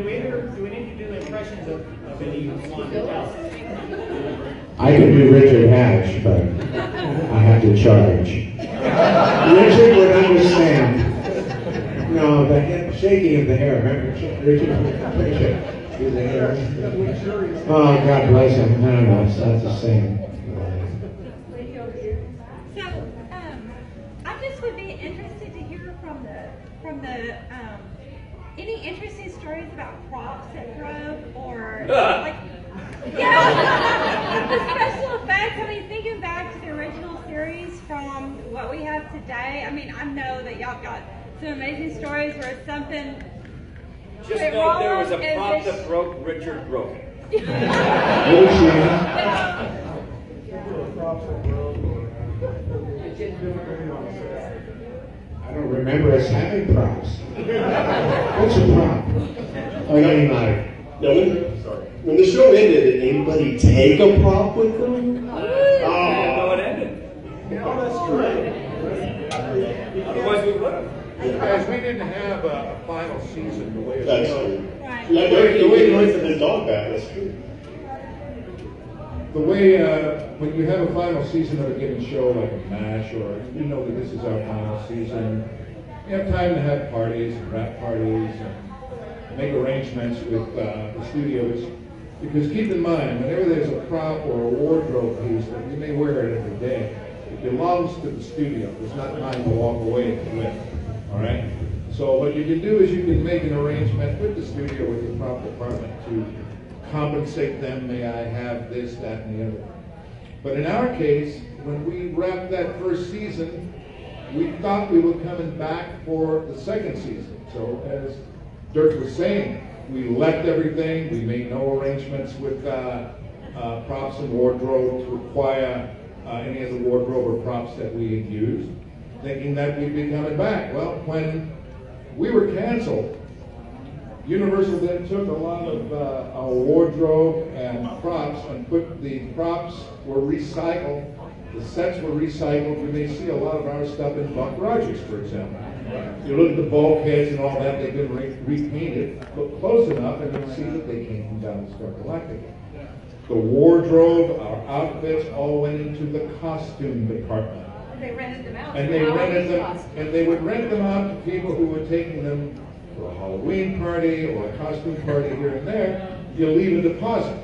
we need to do impressions of anyone else? I can do Richard Hatch, but I have to charge. Richard would understand. No, the shaking of the hair. Remember, Richard? The hair. Oh, God bless him. I don't know. It's not the same. So, I just would be interested to hear from the any interesting stories about props at Grove or like, the special effects. I mean, thinking back to the original series from what we have today. I mean, I know that y'all got some amazing stories where something. Just know there was a prop that broke, Richard broke it. I don't remember us having props. What's a prop? Oh, When the show ended, did anybody take a prop with them? I didn't know it ended. Oh, that's true. Otherwise we would have. Guys, we didn't have a final season the way it That's was. true. Right. Like the way you went for the dog back, that's true. The way, when you have a final season of a given show, like a MASH, or you know that this is our final season, you have time to have parties, and wrap parties, and make arrangements with the studios. Because keep in mind, whenever there's a prop or a wardrobe piece that you may wear it every day, it belongs to the studio. It's not mine to walk away with. All right? So what you can do is you can make an arrangement with the studio, with the prop department to compensate them. May I have this, that, and the other. But in our case, when we wrapped that first season, we thought we were coming back for the second season. So as Dirk was saying, we left everything. We made no arrangements with props and wardrobe to acquire any of the wardrobe or props that we had used, thinking that we'd be coming back. Well, when we were canceled, Universal then took a lot of our wardrobe and props and the props were recycled. The sets were recycled. You may see a lot of our stuff in Buck Rogers, for example. You look at the bulkheads and all that, they've been repainted. Look close enough and you'll see that they came from Battlestar Galactica. The wardrobe, our outfits, all went into the costume department. They rented them out. And they rented them, and they would rent them out to people who were taking them for a Halloween party or a costume party here and there. You leave a deposit.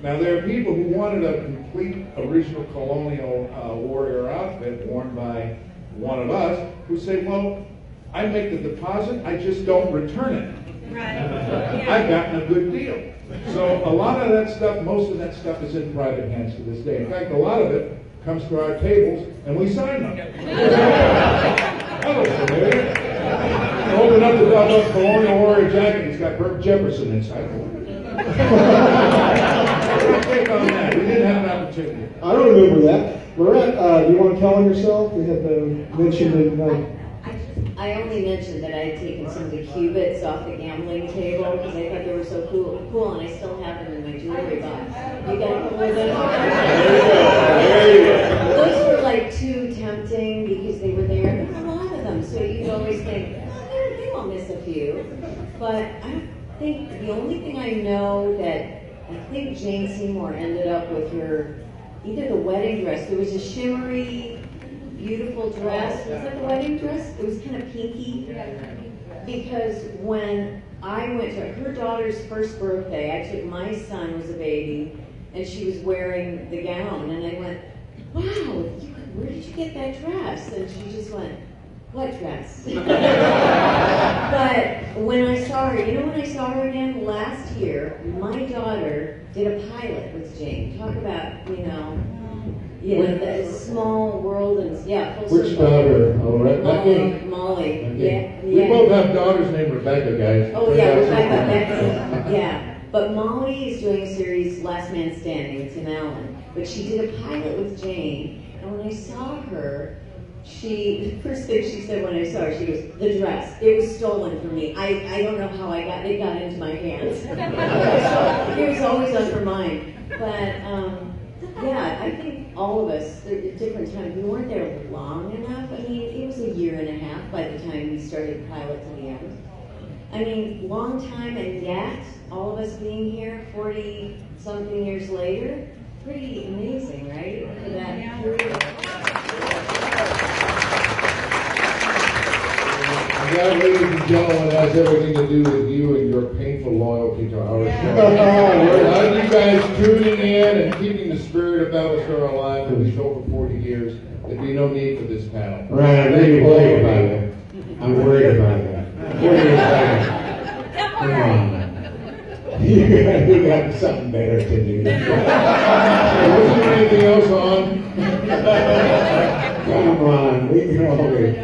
Now there are people who wanted a complete original colonial warrior outfit worn by one of us who say, well, I make the deposit, I just don't return it. Right. I've gotten a good deal. So a lot of that stuff, most of that stuff is in private hands to this day. In fact, a lot of it comes to our tables and we sign them. That looks familiar. Open up the Douglas Colonial Warrior jacket, it's got Burt Jefferson inside. Take on that. We didn't have an opportunity. I don't remember that. Lorette, do you want to tell on yourself? We had mentioned it. I only mentioned that I had taken some of the cubits off the gambling table because I thought they were so cool, and I still have them in my jewelry box. You got a couple of them? There you go. Those were like too tempting because they were there. There's a lot of them, so you'd always think, oh, they won't miss a few. But I think the only thing I know that I think Jane Seymour ended up with her, either the wedding dress. There was a shimmery, beautiful dress. Was that the wedding dress? It was kind of pinky. Because when I went to her daughter's first birthday, I took my son was a baby, and she was wearing the gown, and I went, wow, where did you get that dress? And she just went, what dress? But when I saw her, when I saw her again last year, my daughter did a pilot with Jane. Talk about, the small world and, full Which circle. daughter? Molly. Okay. Yeah. We both have daughters named Rebecca, guys. Oh, yeah, Rebecca. Yeah. But Molly is doing a series, Last Man Standing, with Tim Allen. But she did a pilot with Jane, and when I saw her, the first thing she said when I saw her, she goes, the dress. It was stolen from me. I don't know how it got into my hands. It was always on her mind. But, I think all of us, at different times, we weren't there long enough. I mean, it was a year and a half by the time we started pilot to the end. I mean, long time, and yet, all of us being here 40-something years later, pretty amazing, right? For that period. That, ladies and gentlemen, has everything to do with you and your painful loyalty to our show. Without you guys tuning in and keeping the spirit of Battlestar alive for the show for 40 years, there'd be no need for this panel. Right, I'm really worried about it. I'm worried about that. Come on. You got something better to do. Wasn't there anything else on? Come on, we can always.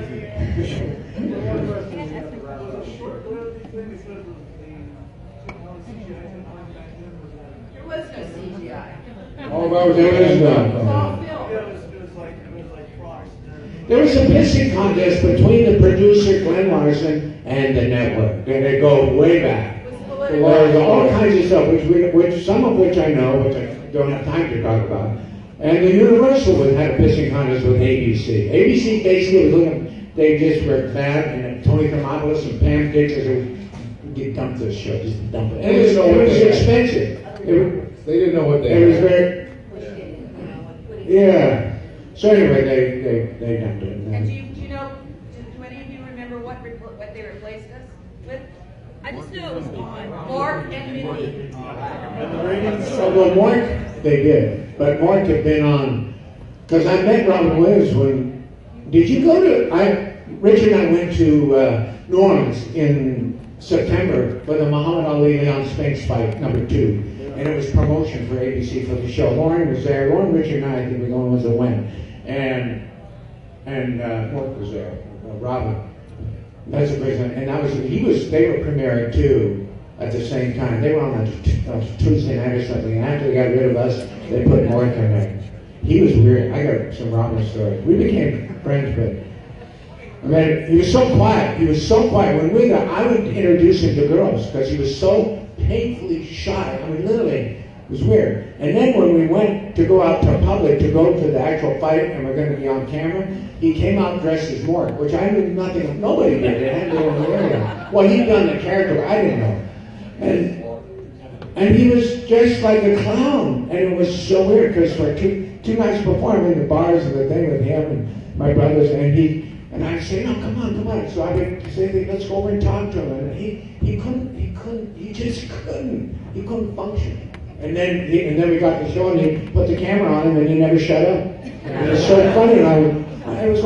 There was no CGI. All that was there is none. There was a pissing contest between the producer, Glenn Larson, and the network. And they go way back. There was all kinds of stuff, which some of which I know, which I don't have time to talk about. And the Universal had a pissing contest with ABC. ABC basically was looking, they just were mad, and Tony Thermopolis and Pam Dixon would get dumped this show, just dump it. And it was expensive. They didn't know what they had. It was very, yeah. So anyway, they dumped it. And do you know, do any of you remember what they replaced us with? I just know it was gone. Mark and Mindy. Well, Mark, they did. But Mark had been on, because I met Robin Williams when, did you go to, Richard and I went to New Orleans in September for the Muhammad Ali Leon Spinks fight, #2. And it was promotion for ABC for the show. Lauren was there. Lauren, Richard, and I think we were the only ones that went. And Mark was there. Robin. That's the president. And they were premiering too at the same time. They were on a Tuesday night or something. And after they got rid of us, they put Mark in there. He was weird. I got some Robin stories. We became friends, but I mean, he was so quiet. He was so quiet. When I would introduce him to girls because he was so painfully shy. I mean, literally, it was weird. And then when we went to go out to public, to go to the actual fight, and we're going to be on camera, he came out dressed as Mark, which I knew nothing of. Nobody did. It hadn't been in the area. Well, he'd done the character, but I didn't know. And he was dressed like a clown. And it was so weird, because for two nights before, I'm in the bars and the thing with him and my brothers, and I'd say, no, come on. So I would say, let's go over and talk to him. And he just couldn't function. And then we got the show, and he put the camera on him, and he never shut up. And it was so funny. And it was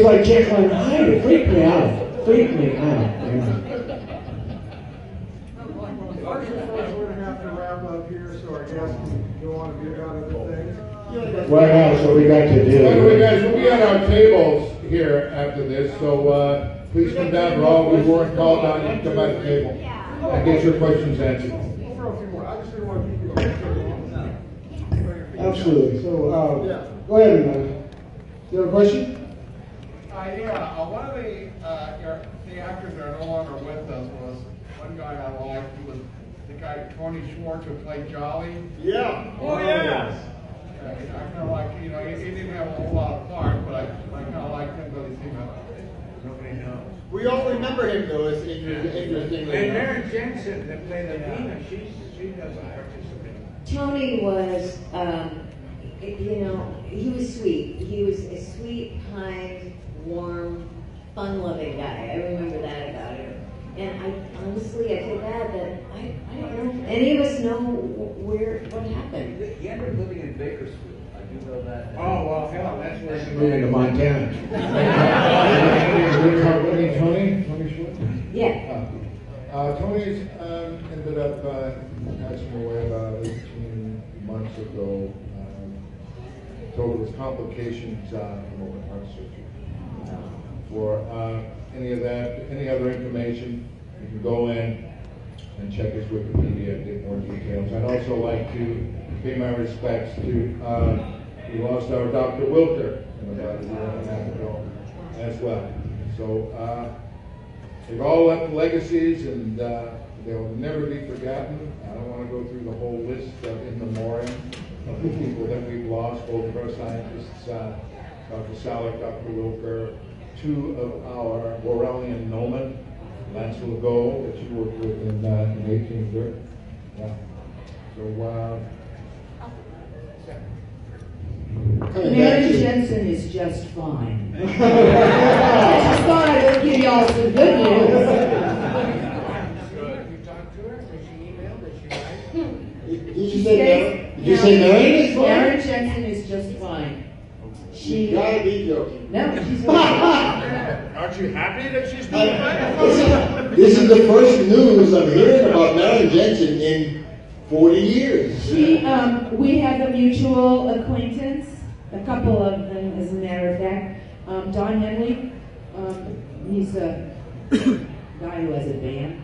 like Jekyll and Hyde. It freaked me out. We're going to have to wrap up here, so our guests can go on and be about other things. What else have we got to do? By the way, guys, we'll be at our tables here after this, so please come down. Raw, we weren't called on. You can come by the table and get your questions answered. Absolutely. So, go ahead, man. Do you have a question? One of the actors that are no longer with us was one guy I liked. He was the guy Tony Schwartz who played Jolly. Yeah. Oh yeah. I kind of like, he didn't have a whole lot of part, but I kind of liked him, but he seemed nobody knows. We all remember him though. It's interesting. And Maren Jensen that played the Nina, she doesn't participate. Tony was, he was sweet. He was a sweet, kind, warm, fun-loving guy. I remember that about him. And I honestly, I feel bad that I don't know if any of us know what happened. He ended up living in Bakersfield. I do know that. Oh, well, hell, that's where she Moving to Montana. Tony Schwartz? Yeah. Tony's ended up passing away about 18 months ago. Told it was complications from open heart surgery. For any other information, you can go in and check his Wikipedia and get more details. I'd also like to pay my respects to, we lost our Dr. Wilker about a year and a half ago as well. So they've all left legacies, and they'll never be forgotten. I don't want to go through the whole list in memoriam of the people that we've lost, both of our scientists, Dr. Salek, Dr. Wilker, two of our Borrellian Nomen, Lance Legault, that you worked with in 18th Dirt. Yeah. So, Mary Jensen is just fine. I just thought I would give y'all some good news. You talked to her? Did she email? Did she write? Did you say Mary is fine? Mary Jensen is just fine. You gotta be joking. No, she's fine. Aren't you happy that she's doing fine? This is the first news I'm hearing about Mary Jensen in 40 years. We have a mutual acquaintance, a couple of them, as a matter of fact. Don Henley, he's a guy who has a band.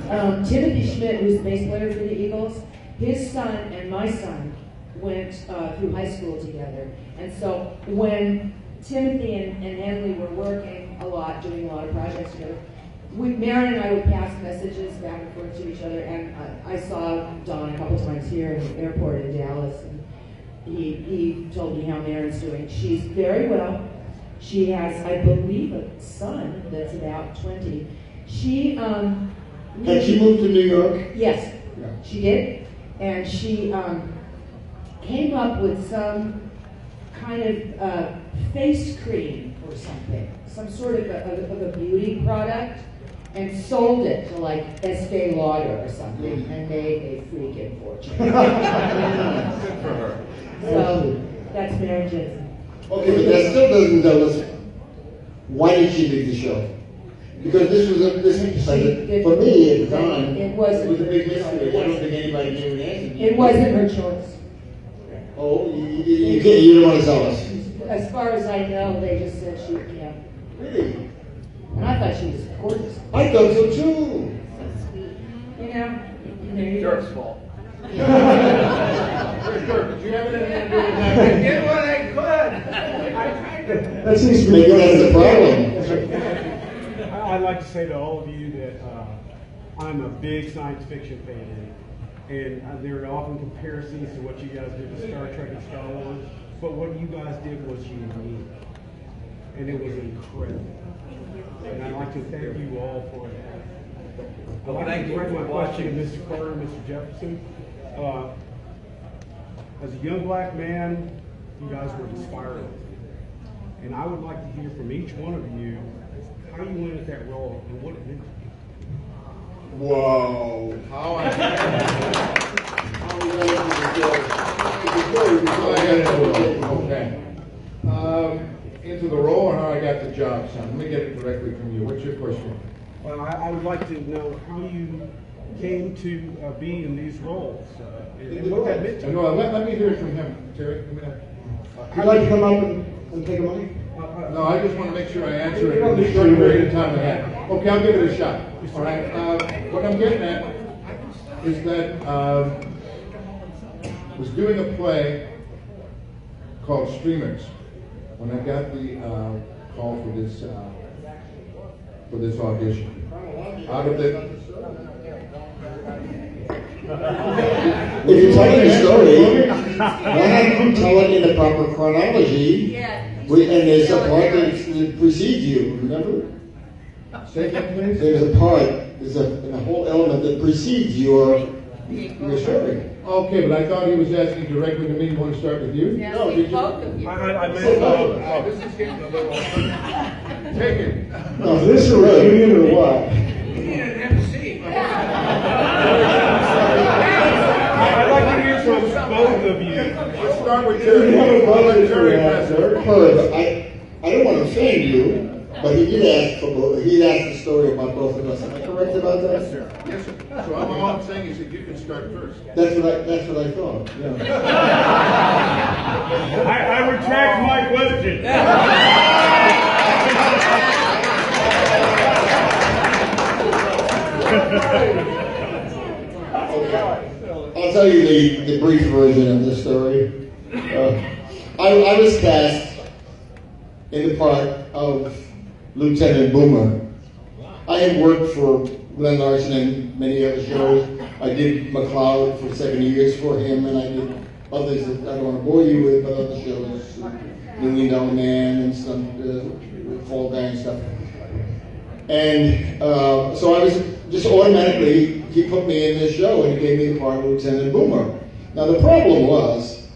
And Timothy Schmidt, who's the bass player for the Eagles, his son and my son went through high school together. And so when Timothy and Henley were working a lot, doing a lot of projects together, Mary and I would pass messages back and forth to each other, and I saw Don a couple times here in the airport in Dallas, and he told me how Mary's doing. She's very well. She has, I believe, a son that's about 20. She Had she moved to New York? Yes, she did, and she came up with some kind of face cream or something, some sort of a beauty product, and sold it to like Estee Lauder or something, and made a freaking fortune. Good for her. So that's Mary Jensen. Okay, but that still doesn't tell us why did she leave the show? Because this was for me at the time. It wasn't. It was a big mystery. I don't think anybody knew the answer. It wasn't her choice. Oh, you don't want to tell us? As far as I know, they just said she, yeah. Really? And I thought she was gorgeous. I thought so too. You know, there you Dirk's go. fault. Where's Dirk? Did you have anything to do with that? I did what I could. That seems to be Maybe that's the problem. I'd like to say to all of you that I'm a big science fiction fan, and there are often comparisons to what you guys did to Star Trek and Star Wars, but what you guys did was unique, and it was incredible. And I'd like to thank you all for that. I'd like to direct my question to Mr. Carter and Mr. Jefferson. As a young black man, you guys were inspiring. And I would like to hear from each one of you how you went at that role and what it meant to you. Whoa. Okay. Into the role or how I got the job, son? Let me get it directly from you. What's your question? Well, I would like to know how you came to be in these roles and what that meant to you. No, let me hear it from him, Terry. Would you like to come up and take a mic? No, I just want to make sure I answer it in the short period of time I have. Okay, I'll give it a shot. All right. What I'm getting at is that I was doing a play called Streamers when I got the call for this audition. Out of the If you're telling a story, why not tell it in the proper chronology? And there's a part that precedes you, remember? Say again, please. There's a part, there's a whole element that precedes your story. Okay, but I thought he was asking directly to me. You want to start with you? No, did you? Both of you. I meant, this is getting a little... Take it. Is this a reunion or what? You need an MC. I'd like to hear from both of you. Let's start with We Terry. have a budget for Terry that, sir. Herb, I don't want to offend you, but he did ask for both. He asked the story about both of us. Am I correct about that? Yes, sir. Yes, sir. So all I'm saying is that you can start first. That's what I thought. Yeah. I retract my question. I'll tell you the brief version of the story. I was cast in the part of Lieutenant Boomer. I had worked for Glenn Larson and many other shows. I did McCloud for 7 years for him, and I did others that I don't want to bore you with, but other shows. $1 Million Man and stuff, Fall Guy and stuff. And so I was just automatically, he put me in this show and he gave me a part of Lieutenant Boomer. Now the problem was,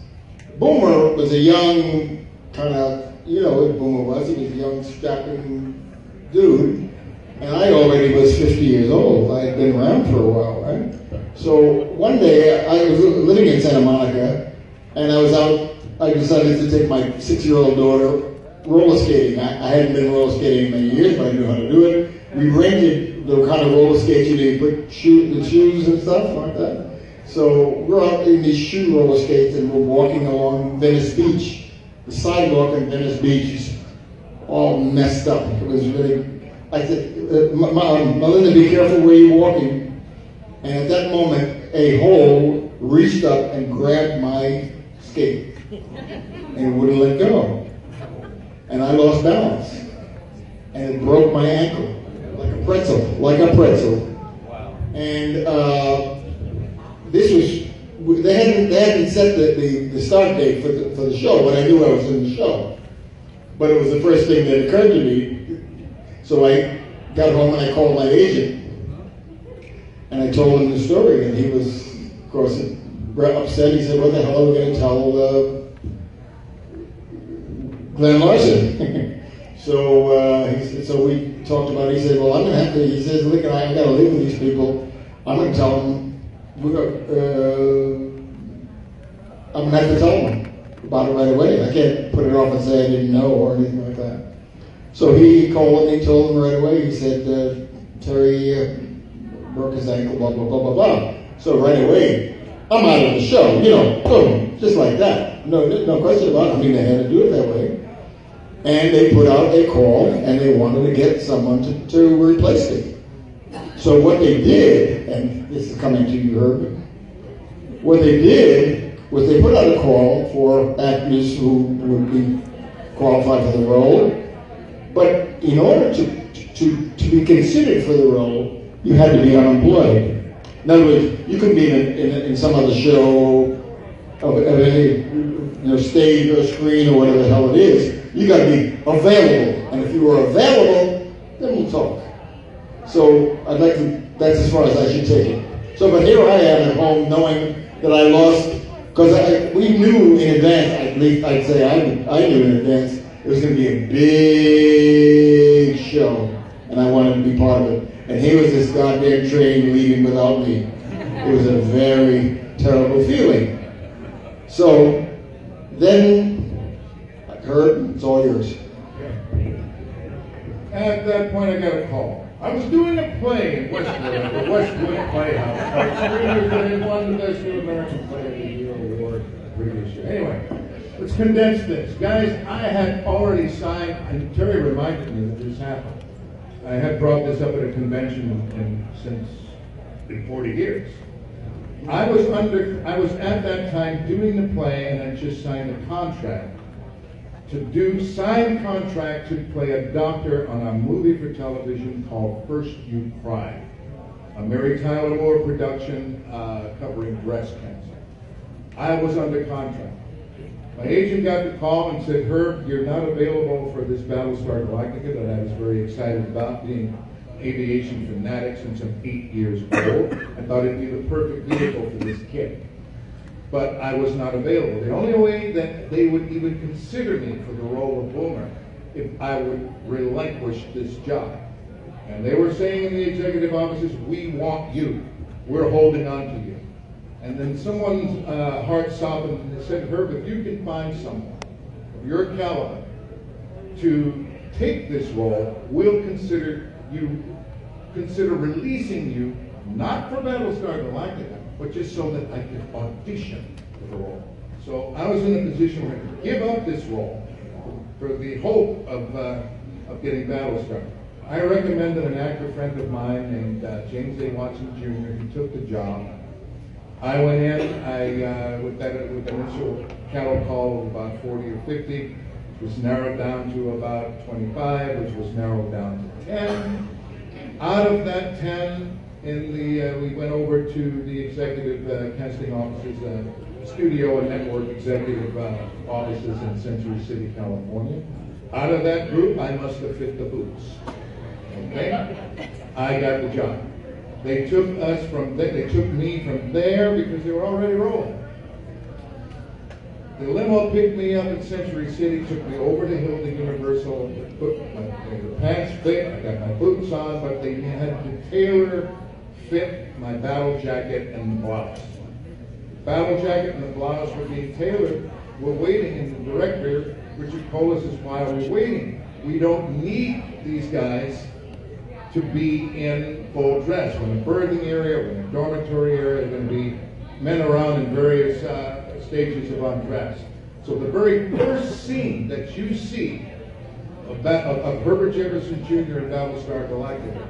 Boomer was a young, kind of, you know what Boomer was, he was a young, strapping dude. And I already was 50 years old. I had been around for a while, right? So one day, I was living in Santa Monica, and I was out, I decided to take my 6-year-old daughter roller skating. I hadn't been roller skating in many years, but I knew how to do it. We rented the kind of roller skates you put the shoes and stuff like that. So we're out in these shoe roller skates, and we're walking along Venice Beach. The sidewalk in Venice Beach is all messed up. It was really, I said, Melinda, be careful where you're walking. And at that moment, a hole reached up and grabbed my skate and wouldn't let go. And I lost balance. And it broke my ankle like a pretzel. Wow. And this was, they hadn't set the start date for the show, but I knew I was in the show. But it was the first thing that occurred to me. So I got home and I called my agent. And I told him the story, and he was, of course, upset. He said, what the hell are we going to tell Glenn Larson? So we talked about it. He said, well, I'm going to have to, he says, look, I've got to live with these people. I'm going to tell them, I'm going to have to tell them about it right away. I can't put it off and say I didn't know or anything like that. So he called me, told him right away. He said, Terry broke his ankle, blah, blah, blah, blah, blah. So right away, I'm out of the show, you know, boom, just like that. No question about it. I mean, they had to do it that way. And they put out a call, and they wanted to get someone to replace me. So what they did, and this is coming to you, Herb, what they did was they put out a call for actors who would be qualified for the role. But in order to be considered for the role, you had to be unemployed. In other words, you could be in some other show of any stage or screen or whatever the hell it is. You got to be available, and if you were available, then we'll talk. So that's as far as I should take it. So, but here I am at home knowing that I lost, because we knew in advance, at least I'd say I knew in advance, it was going to be a big show, and I wanted to be part of it. And here was this goddamn train leaving without me. It was a very terrible feeling. So then, Herb, it's all yours. At that point, I got a call. I was doing a play in Westwood, at the Westwood Playhouse. They won the Best New American Play of the Year award previous year. Anyway, let's condense this. Guys, I had already signed, and Terry reminded me that this happened. I had brought this up at a convention since in 40 years. I was at that time doing the play, and I just signed a contract signed contract to play a doctor on a movie for television called First You Cry, a Mary Tyler Moore production covering breast cancer. I was under contract. My agent got the call and said, Herb, you're not available for this Battlestar Galactica that I was very excited about, being aviation fanatic since I'm 8 years old. I thought it'd be the perfect vehicle for this kid. But I was not available. The only way that they would even consider me for the role of Boomer if I would relinquish this job. And they were saying in the executive offices, we want you. We're holding on to you. And then someone's heart softened and they said, Herb, if you can find someone of your caliber to take this role, we'll consider releasing you, not for Battlestar Galactica, but just so that I could audition for the role. So I was in a position where I could give up this role for the hope of getting Battlestar. I recommended an actor friend of mine named James A. Watson Jr. He took the job. I went in, with that initial cattle call of about 40 or 50, which was narrowed down to about 25, which was narrowed down to 10. Out of that 10, we went over to the executive casting offices studio and network executive offices in Century City, California. Out of that group, I must have fit the boots. Okay? I got the job. They took us from there, they took me from there because they were already rolling. The limo picked me up in Century City, took me over to Hilton Universal, put the pants fit, I got my boots on, but they had to tailor fit my battle jacket and the blouse. The battle jacket and the blouse were being tailored. We're waiting, and the director, Richard Polis, is while we're waiting. We don't need these guys to be in full dress. We're in a berthing area, we're in a dormitory area, there are going to be men around in various stages of undress. So the very first scene that you see of Herbert Jefferson Jr. in Battlestar Galactica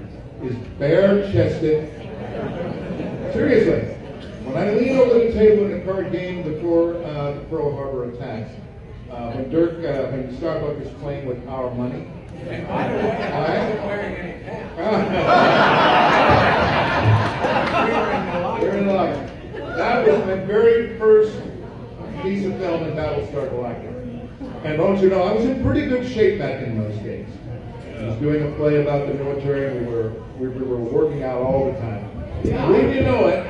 is bare-chested. Seriously. When I lean over the table in a card game before the Pearl Harbor attacks, when Starbuck is playing with our money, I wasn't wearing any pants. You're in luck. That was my very first piece of film in Battlestar Galactica. And don't you know, I was in pretty good shape back in those days. I was doing a play about the military, and we were working out all the time. When you know it,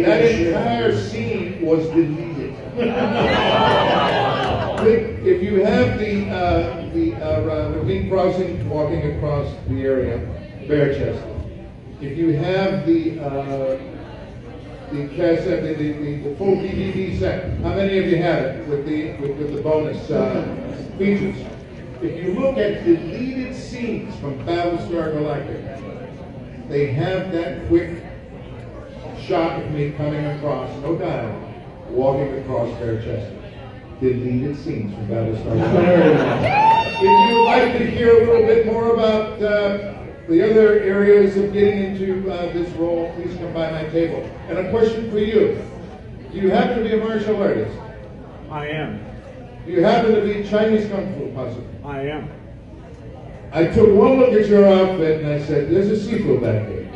that entire scene was deleted. If you have the ravine crossing walking across the area, bare-chested. If you have the cassette, the full DVD set, how many of you have it with the bonus features? If you look at deleted scenes from Battlestar Galactica, they have that quick shot of me coming across, no dialogue, walking across bare-chested. Deleted scenes from Battlestar Galactica. If you would like to hear a little bit more about the other areas of getting into this role, please come by my table. And a question for you. Do you happen to be a martial artist? I am. Do you happen to be Chinese Kung Fu, possibly? I am. I took one look at your outfit and I said, there's a seafood back here.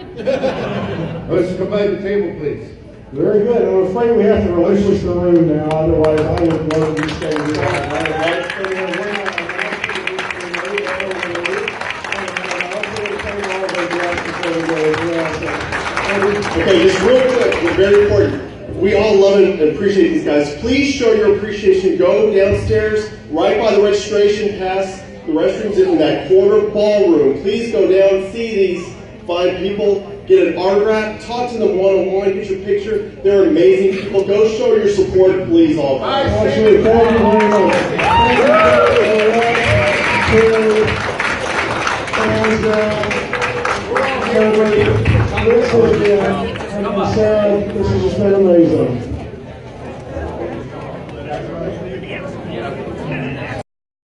Let's come by the table, please. Very good. I'm afraid we have to relinquish the room now, otherwise I would love to stay here. Okay, just real quick, but very important. We all love and appreciate these guys. Please show your appreciation. Go downstairs, right by the registration pass. The restrooms in that corner ballroom. Please go down, see these fine people, get an autograph, talk to them one-on-one, get your picture. They're amazing people. Go show your support, please, all. Actually, thank you very much. Thank you. And Sarah, this has just been amazing.